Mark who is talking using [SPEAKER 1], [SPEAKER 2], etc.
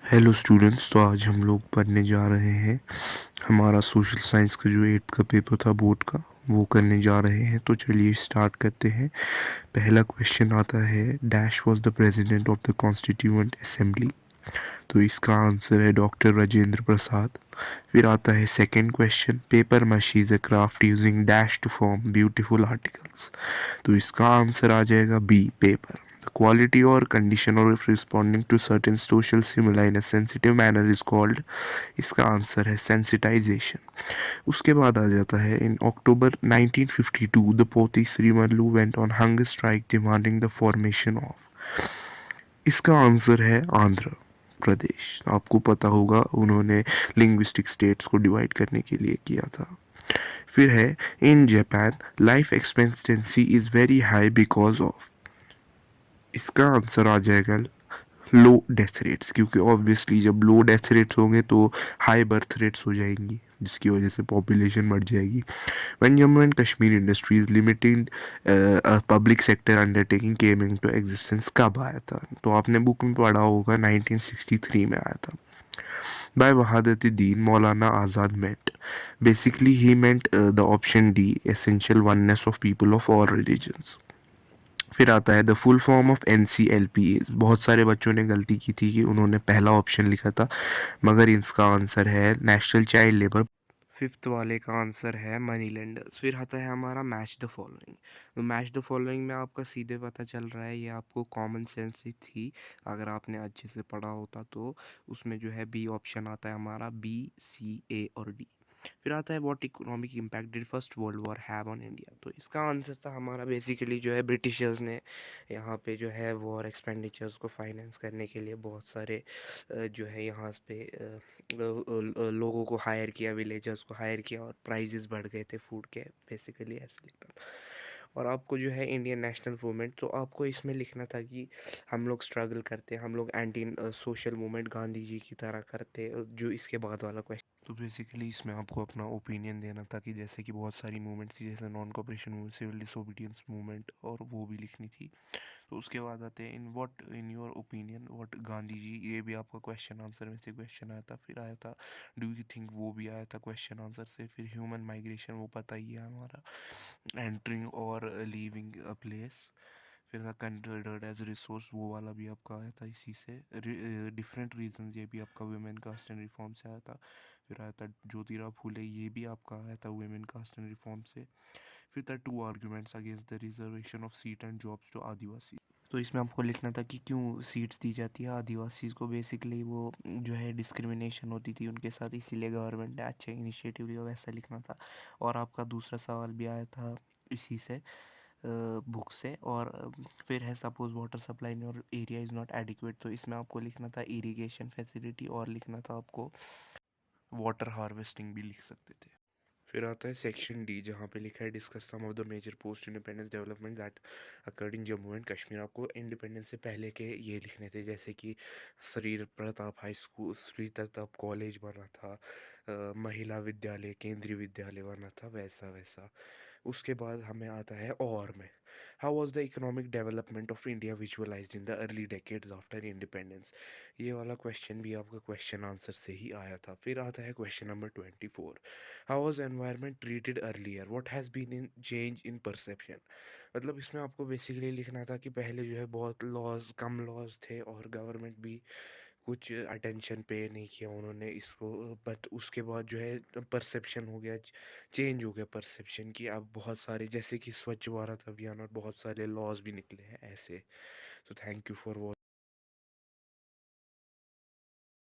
[SPEAKER 1] Hello students, तो आज हम लोग पढ़ने जा रहे हैं। हमारा सोशल साइंस का जो 8th का पेपर था बोर्ड का, वो करने जा रहे हैं। तो चलिए स्टार्ट करते हैं। पहला क्वेश्चन आता है, dash was the president of the constituent assembly. तो इसका आंसर है डॉक्टर राजेंद्र प्रसाद। फिर आता है second question, paper mache is a craft using dash to form beautiful articles. तो इसका आंसर आ जाएगा B, paper. The quality or condition of responding to certain social stimuli in a sensitive manner is called, इसका answer है sensitization। उसके बाद आ जाता है, इन अक्टूबर 1952 the Potti Sriramulu went on hunger strike demanding the formation of, इसका आंसर है आंध्र प्रदेश। आपको पता होगा, उन्होंने लिंग्विस्टिक स्टेट्स को डिवाइड करने के लिए किया था। फिर है, in Japan life expectancy is very high because of, इसका आंसर आ जाएगा लो डेथ रेट्स, क्योंकि ऑब्वियसली जब लो डेथ रेट्स होंगे तो हाई बर्थ रेट्स हो जाएंगी, जिसकी वजह से पॉपुलेशन बढ़ जाएगी। When Jammu and Kashmir industries limited public sector undertaking came into existence, कब आया था? तो आपने बुक में पढ़ा होगा, 1963 में आया था। By Wahdatuddin Maulana Azad meant, basically he meant the option D, essential oneness of people of all religions. फिर आता है the full form of NCLP। बहुत सारे बच्चों ने गलती की थी कि उन्होंने पहला ऑप्शन लिखा था, मगर इसका आंसर है नेशनल चाइल्ड लेबर। फिफ्थ वाले का आंसर है मनी लेंडर्स। फिर आता है हमारा मैच द फॉलोइंग। तो मैच द फॉलोइंग में आपका सीधे पता चल रहा है, ये आपको कॉमन सेंस ही थी, अगर आपने अच्छे से पढ़ा होता तो। उसमें जो है बी ऑप्शन आता है हमारा, B, C, A और D। फिर आता है what economic impact did first world war have on India. तो इसका आंसर था हमारा, बेसिकली जो है ब्रिटिशर्स ने यहाँ पे जो है वॉर एक्सपेंडिचर्स को फाइनेंस करने के लिए बहुत सारे जो है यहाँ पे लोगों को हायर किया, विलेजर्स को हायर किया, और प्राइजेस बढ़ गए थे फूड के, बेसिकली ऐसे लिखना था। और आपको जो है इंडियन नेशनल मूवमेंट, तो आपको इसमें लिखना था कि हम लोग स्ट्रगल करते, हम लोग anti social movement Gandhi ji की तरह करते, जो इसके बाद वाला क्वेश्चन। तो बेसिकली इसमें आपको अपना ओपिनियन देना था कि जैसे कि बहुत सारी मूवमेंट थी, जैसे non cooperation movement, civil disobedience movement, और वो भी लिखनी थी। तो उसके बाद आते हैं, in your opinion what Gandhi ji, ये भी आपका क्वेश्चन आंसर में से क्वेश्चन आया था। फिर आया था डू यू थिंक, वो भी आया था क्वेश्चन आंसर से। फिर ह्यूमन माइग्रेशन, वो पता ही है हमारा, एंटरिंग और लीविंग अ प्लेस। फिर था कंसिडर्ड एज रिसोर्स, वो वाला भी आपका आया था इसी से। डिफरेंट रीजंस, ये भी आपका वुमेन कास्ट एंड रिफॉर्म से आया था। फिर आया था ज्योतिराव फूले, ये भी आपका आया था वुमेन कास्ट एंड रिफॉर्म से। फिर था two arguments against the reservation of seat and jobs to Adivasi. तो इसमें आपको लिखना था कि क्यों सीट्स दी जाती है आदिवासीज को, बेसिकली वो जो है डिस्क्रिमिनेशन होती थी उनके साथ, इसीलिए गवर्नमेंट ने अच्छे इनिशिएटिव लिया, वैसा लिखना था। और आपका दूसरा सवाल भी आया था इसी से, बुक से। और फिर है सपोज वाटर सप्लाई इन और एरिया इज़ नॉट एडिक्वेट, तो इसमें आपको लिखना था इरिगेशन फैसिलिटी, और लिखना था आपको वाटर हार्वेस्टिंग भी लिख सकते थे। फिर आता है सेक्शन डी, जहाँ पे लिखा है discuss some of the major post independence development that occurred in Jammu and Kashmir. आपको इंडिपेंडेंस से पहले के ये लिखने थे, जैसे कि Shri Pratap high school, Shri Pratap college बना था, महिला विद्यालय, केंद्रीय विद्यालय बना था, वैसा वैसा। उसके बाद हमें आता है और में, how was the economic development of India visualised in the early decades after independence. ये वाला क्वेश्चन भी आपका क्वेश्चन आंसर से ही आया था। फिर आता है question number 24, how was environment treated earlier, what has been in change in perception. मतलब इसमें आपको बेसिकली लिखना था कि पहले जो है बहुत लॉज, कम लॉज थे, और गवर्नमेंट भी कुछ अटेंशन पे नहीं किया उन्होंने इसको। बट उसके बाद जो है परसेप्शन हो गया, चेंज हो गया परसेप्शन, कि अब बहुत सारे, जैसे कि स्वच्छ भारत अभियान, और बहुत सारे लॉज भी निकले हैं ऐसे। तो थैंक यू फॉर वॉचिंग।